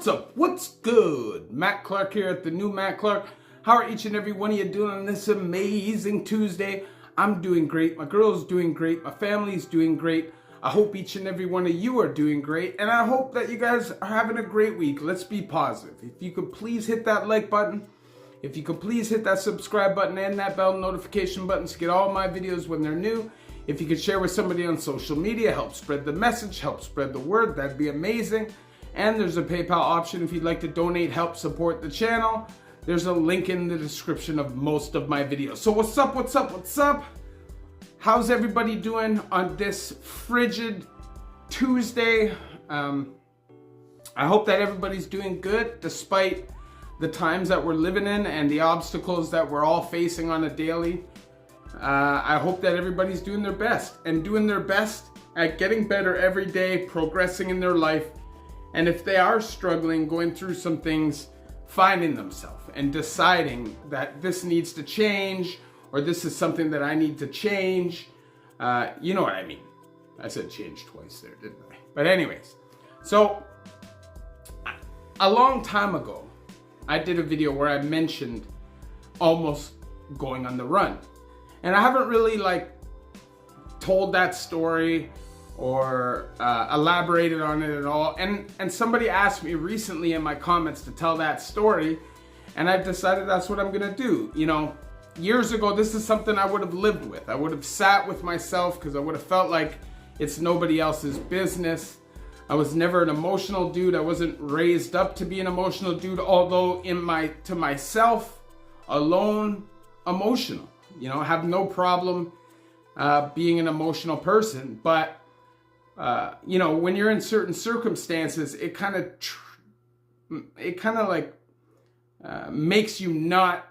What's up? What's good? Matt Clark here at the new Matt Clark. How are each and every one of you doing on this amazing Tuesday? I'm doing great. My girl's doing great. My family's doing great. I hope each and every one of you are doing great. And I hope that you guys are having a great week. Let's be positive. If you could please hit that like button. If you could please hit that subscribe button and that bell notification button to get all my videos when they're new. If you could share with somebody on social media, help spread the message, help spread the word, that'd be amazing. And there's a PayPal option if you'd like to donate, help support the channel. There's a link in the description of most of my videos. So what's up, what's up, what's up? How's everybody doing on this frigid Tuesday? I hope that everybody's doing good despite the times that we're living in and the obstacles that we're all facing on a daily. I hope that everybody's doing their best at getting better every day, progressing in their life. And if they are struggling, going through some things, finding themselves and deciding that this needs to change or this is something that I need to change. You know what I mean. I said change twice there, didn't I? But anyways, so a long time ago, I did a video where I mentioned almost going on the run. And I haven't really told that story or elaborated on it at all. And somebody asked me recently in my comments to tell that story, and I've decided that's what I'm gonna do. You know, years ago, this is something I would have lived with. I would have sat with myself because I would have felt like it's nobody else's business. I was never an emotional dude. I wasn't raised up to be an emotional dude, although to myself, alone, emotional. You know, I have no problem being an emotional person, but you know, when you're in certain circumstances, it kind of makes you not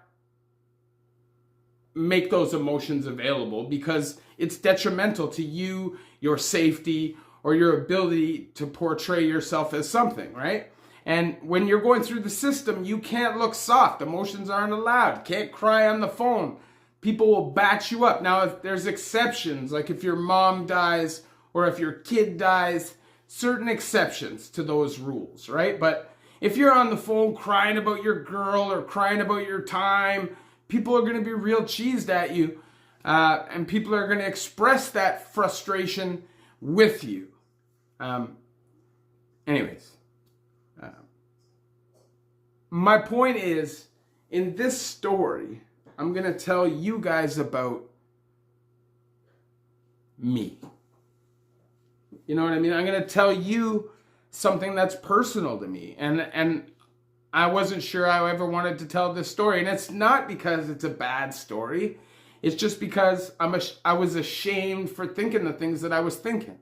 make those emotions available because it's detrimental to you, your safety, or your ability to portray yourself as something, right? And when you're going through the system, you can't look soft. Emotions aren't allowed. Can't cry on the phone. People will bat you up. Now, if there's exceptions, like if your mom dies or if your kid dies, certain exceptions to those rules, right? But if you're on the phone crying about your girl or crying about your time, people are going to be real cheesed at you. And people are going to express that frustration with you. Anyways, my point is, in this story, I'm going to tell you guys about me. You know what I mean? I'm going to tell you something that's personal to me. And I wasn't sure I ever wanted to tell this story. And it's not because it's a bad story. It's just because I was ashamed for thinking the things that I was thinking.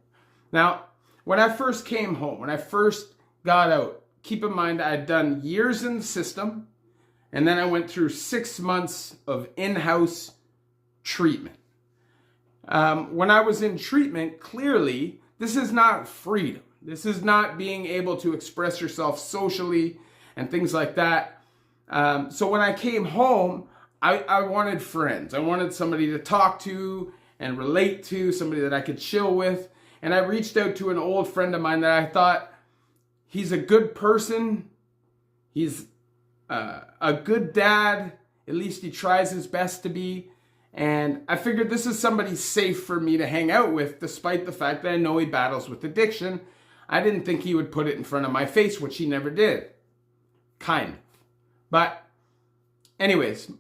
Now, when I first came home, when I first got out, keep in mind I had done years in the system. And then I went through 6 months of in-house treatment. When I was in treatment, clearly, this is not freedom. This is not being able to express yourself socially and things like that. So when I came home, I wanted friends. I wanted somebody to talk to and relate to, somebody that I could chill with. And I reached out to an old friend of mine that I thought, he's a good person. He's a good dad. At least he tries his best to be. And I figured this is somebody safe for me to hang out with, despite the fact that I know he battles with addiction. I didn't think he would put it in front of my face, which he never did. Kind of. But anyways,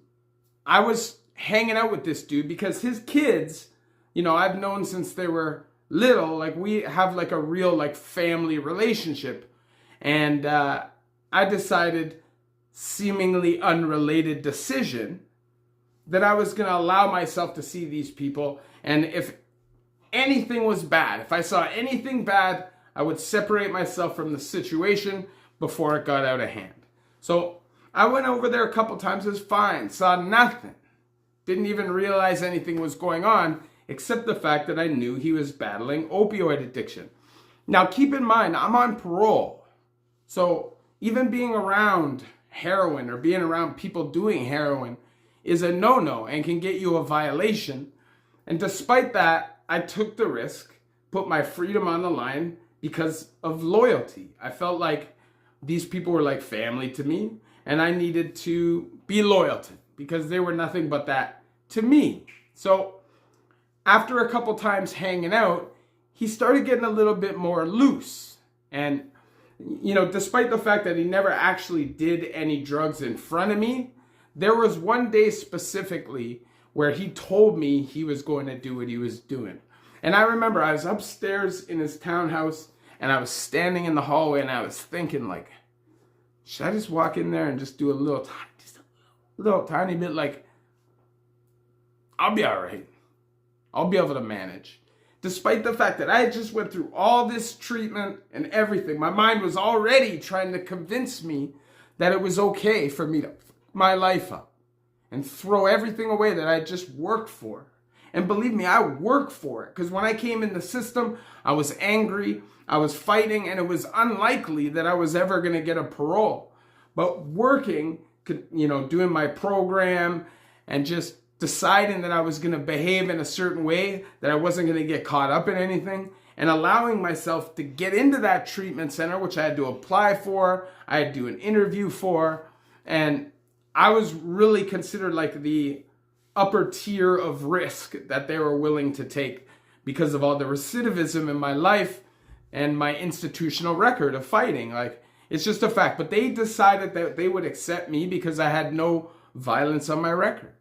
I was hanging out with this dude because his kids, you know, I've known since they were little. Like, we have a real family relationship. And I decided, seemingly unrelated decision, that I was going to allow myself to see these people. And if anything was bad, if I saw anything bad, I would separate myself from the situation before it got out of hand. So I went over there a couple times. It was fine. Saw nothing. Didn't even realize anything was going on, except the fact that I knew he was battling opioid addiction. Now, keep in mind, I'm on parole. So even being around heroin or being around people doing heroin is a no-no and can get you a violation. And despite that, I took the risk, put my freedom on the line because of loyalty. I felt like these people were like family to me, and I needed to be loyal to them because they were nothing but that to me. So after a couple times hanging out, he started getting a little bit more loose. And, despite the fact that he never actually did any drugs in front of me, there was one day specifically where he told me he was going to do what he was doing. And I remember I was upstairs in his townhouse and I was standing in the hallway and I was thinking, like, should I just walk in there and just do a little tiny bit, like, I'll be all right. I'll be able to manage. Despite the fact that I just went through all this treatment and everything, my mind was already trying to convince me that it was okay for me to fuck my life up and throw everything away that I just worked for. And believe me, I worked for it, because when I came in the system, I was angry, I was fighting, and it was unlikely that I was ever going to get a parole. But working, doing my program and just deciding that I was going to behave in a certain way, that I wasn't going to get caught up in anything, and allowing myself to get into that treatment center, which I had to apply for, I had to do an interview for, and I was really considered like the upper tier of risk that they were willing to take because of all the recidivism in my life and my institutional record of fighting. Like, it's just a fact. But they decided that they would accept me because I had no violence on my record.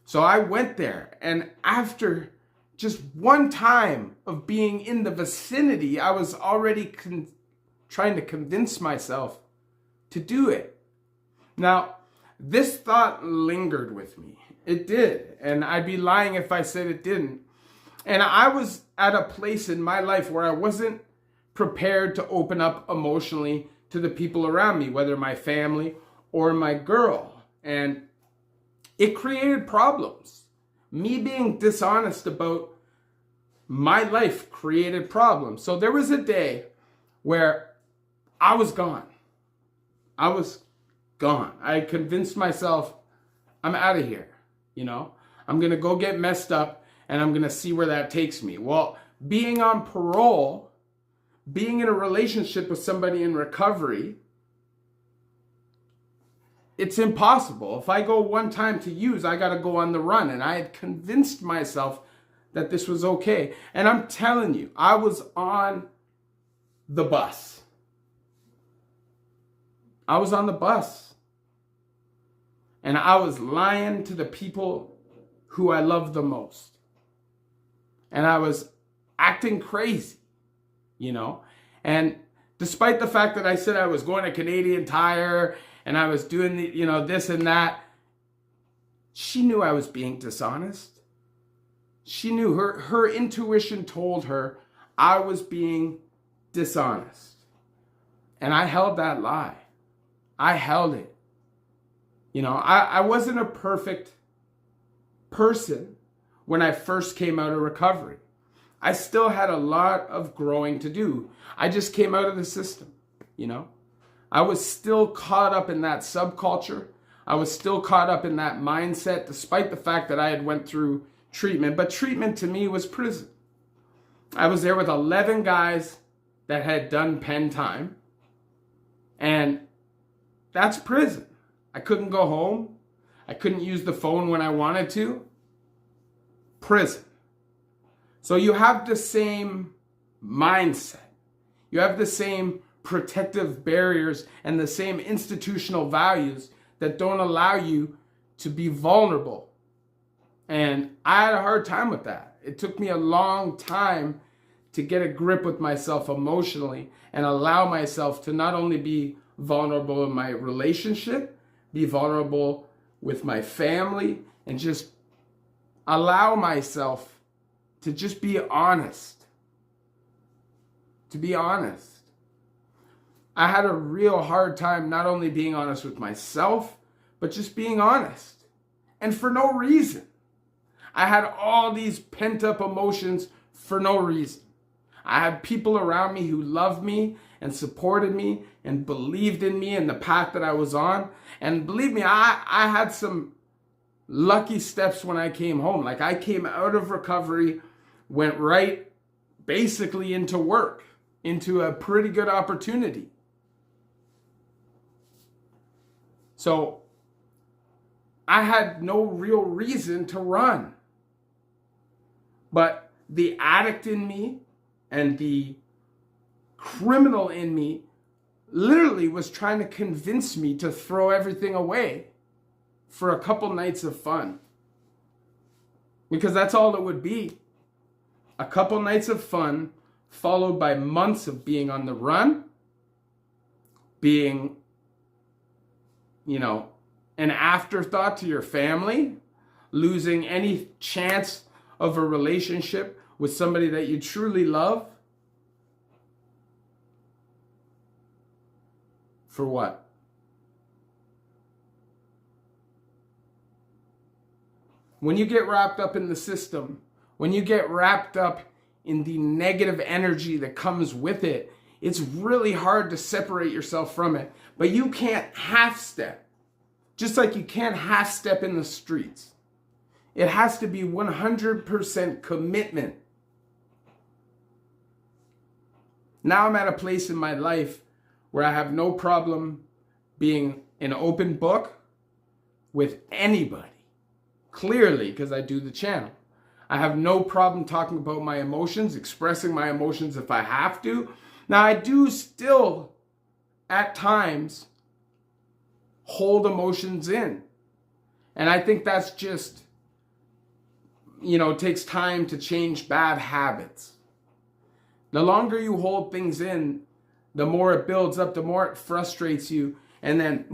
So I went there, and after just one time of being in the vicinity, I was already trying to convince myself to do it. Now, this thought lingered with me. It did, and I'd be lying if I said it didn't. And I was at a place in my life where I wasn't prepared to open up emotionally to the people around me, whether my family or my girl. And it created problems. Me being dishonest about my life created problems. So there was a day where I was gone. I was gone. I convinced myself, I'm out of here. I'm going to go get messed up and I'm going to see where that takes me. Well, being on parole, being in a relationship with somebody in recovery, it's impossible. If I go one time to use, I got to go on the run. And I had convinced myself that this was okay. And I'm telling you, I was on the bus. I was on the bus. And I was lying to the people who I love the most. And I was acting crazy, And despite the fact that I said I was going to Canadian Tire and I was doing this and that, she knew I was being dishonest. She knew, her intuition told her I was being dishonest. And I held that lie. I held it. I wasn't a perfect person when I first came out of recovery. I still had a lot of growing to do. I just came out of the system, I was still caught up in that subculture. I was still caught up in that mindset, despite the fact that I had went through treatment. But treatment to me was prison. I was there with 11 guys that had done pen time. And that's prison. I couldn't go home. I couldn't use the phone when I wanted to. Prison. So you have the same mindset. You have the same protective barriers and the same institutional values that don't allow you to be vulnerable. And I had a hard time with that. It took me a long time to get a grip with myself emotionally and allow myself to not only be vulnerable in my relationship, be vulnerable with my family, and just allow myself to just be honest. To be honest. I had a real hard time not only being honest with myself, but just being honest. And for no reason. I had all these pent-up emotions for no reason. I had people around me who loved me and supported me and believed in me and the path that I was on. And believe me, I had some lucky steps when I came home. Like, I came out of recovery, went right basically into work, into a pretty good opportunity. So I had no real reason to run. But the addict in me and the criminal in me literally was trying to convince me to throw everything away for a couple nights of fun. Because that's all it would be. A couple nights of fun followed by months of being on the run, being, an afterthought to your family, losing any chance of a relationship with somebody that you truly love. For what? When you get wrapped up in the system, when you get wrapped up in the negative energy that comes with it, it's really hard to separate yourself from it. But you can't half step. Just like you can't half step in the streets. It has to be 100% commitment. Now I'm at a place in my life where I have no problem being an open book with anybody. Clearly, because I do the channel. I have no problem talking about my emotions, expressing my emotions if I have to. Now, I do still, at times, hold emotions in. And I think that's just, it takes time to change bad habits. The longer you hold things in, the more it builds up, the more it frustrates you. And then,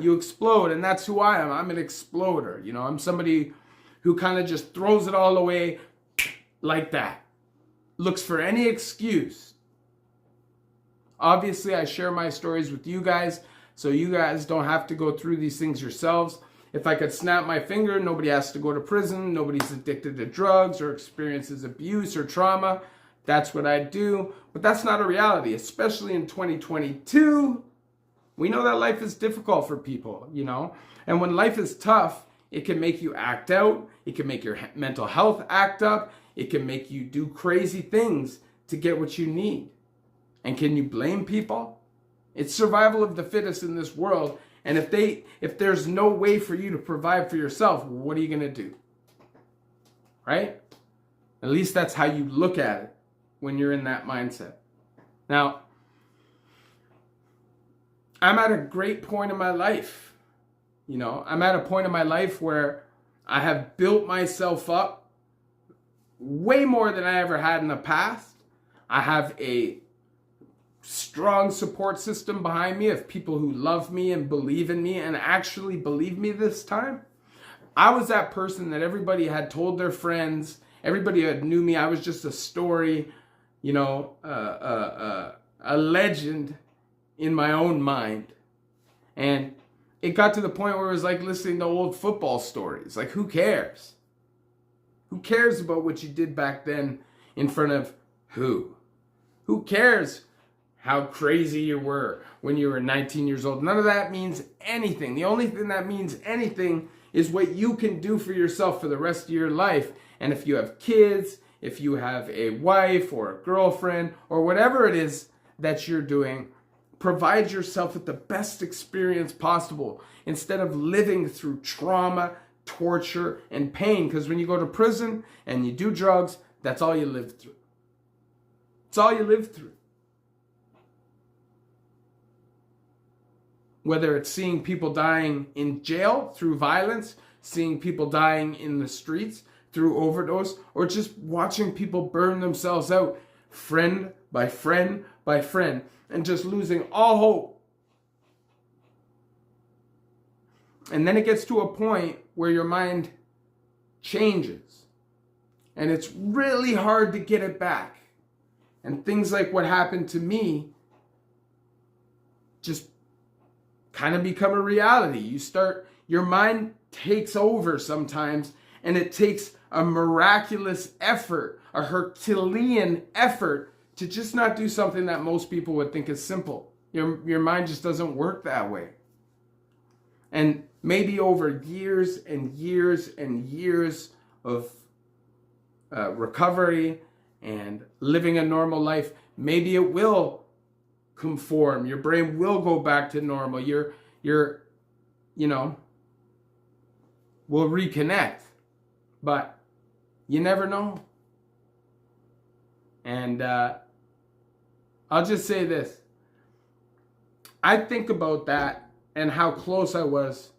you explode. And that's who I am. I'm an exploder. I'm somebody who kind of just throws it all away like that. Looks for any excuse. Obviously, I share my stories with you guys, so you guys don't have to go through these things yourselves. If I could snap my finger, nobody has to go to prison. Nobody's addicted to drugs or experiences abuse or trauma. That's what I do. But that's not a reality, especially in 2022. We know that life is difficult for people, And when life is tough, it can make you act out. It can make your mental health act up. It can make you do crazy things to get what you need. And can you blame people? It's survival of the fittest in this world. And if there's no way for you to provide for yourself, what are you going to do? Right? At least that's how you look at it when you're in that mindset. Now, I'm at a great point in my life. I'm at a point in my life where I have built myself up way more than I ever had in the past. I have a strong support system behind me of people who love me and believe in me and actually believe me this time. I was that person that everybody had told their friends. Everybody had knew me. I was just a story, a legend in my own mind. And it got to the point where it was like listening to old football stories. Like, who cares? Who cares about what you did back then in front of who? Who cares how crazy you were when you were 19 years old? None of that means anything. The only thing that means anything is what you can do for yourself for the rest of your life. And if you have kids, if you have a wife or a girlfriend or whatever it is that you're doing, provide yourself with the best experience possible instead of living through trauma, torture, and pain. Because when you go to prison and you do drugs, that's all you live through. It's all you live through. Whether it's seeing people dying in jail through violence, seeing people dying in the streets through overdose, or just watching people burn themselves out friend by friend by friend, and just losing all hope. And then it gets to a point where your mind changes. And it's really hard to get it back. And things like what happened to me just kind of become a reality. Your mind takes over sometimes, and it takes a miraculous effort, a Herculean effort, to just not do something that most people would think is simple. Your mind just doesn't work that way. And maybe over years and years and years of recovery and living a normal life, maybe it will conform. Your brain will go back to normal. Your we'll reconnect. But you never know. And I'll just say this. I think about that and how close I was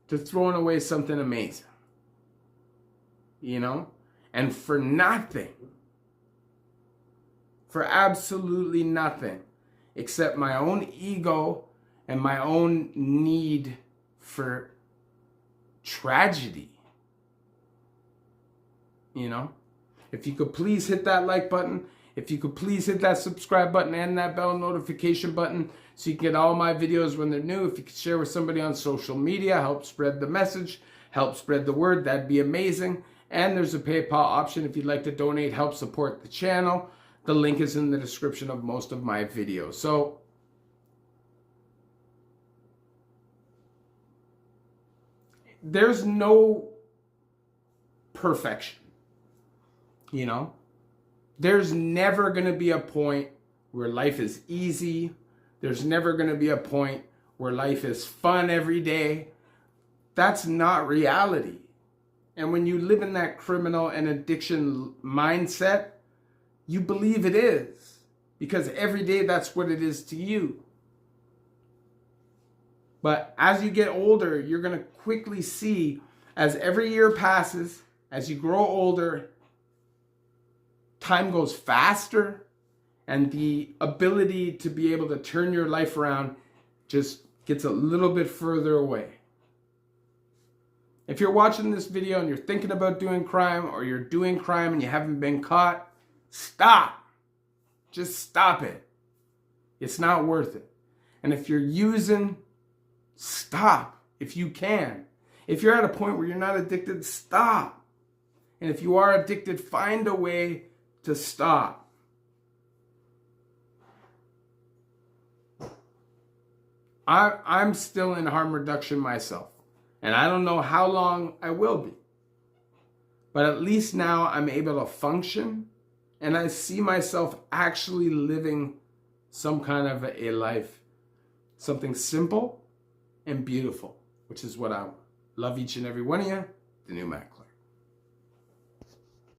to throwing away something amazing. And for nothing. For absolutely nothing. Except my own ego and my own need for tragedy. If you could please hit that like button. If you could please hit that subscribe button and that bell notification button so you can get all my videos when they're new. If you could share with somebody on social media, help spread the message, help spread the word, that'd be amazing. And there's a PayPal option if you'd like to donate, help support the channel. The link is in the description of most of my videos. So, there's no perfection. There's never going to be a point where life is easy. There's never going to be a point where life is fun every day. That's not reality. And when you live in that criminal and addiction mindset, you believe it is. Because every day that's what it is to you. But as you get older, you're going to quickly see, as every year passes, as you grow older, time goes faster, and the ability to be able to turn your life around just gets a little bit further away. If you're watching this video and you're thinking about doing crime, or you're doing crime and you haven't been caught, stop. Just stop it. It's not worth it. And if you're using, stop if you can. If you're at a point where you're not addicted, stop. And if you are addicted, find a way to stop. I'm still in harm reduction myself. And I don't know how long I will be. But at least now I'm able to function. And I see myself actually living some kind of a life. Something simple and beautiful. Which is what I love each and every one of you. The new Mac.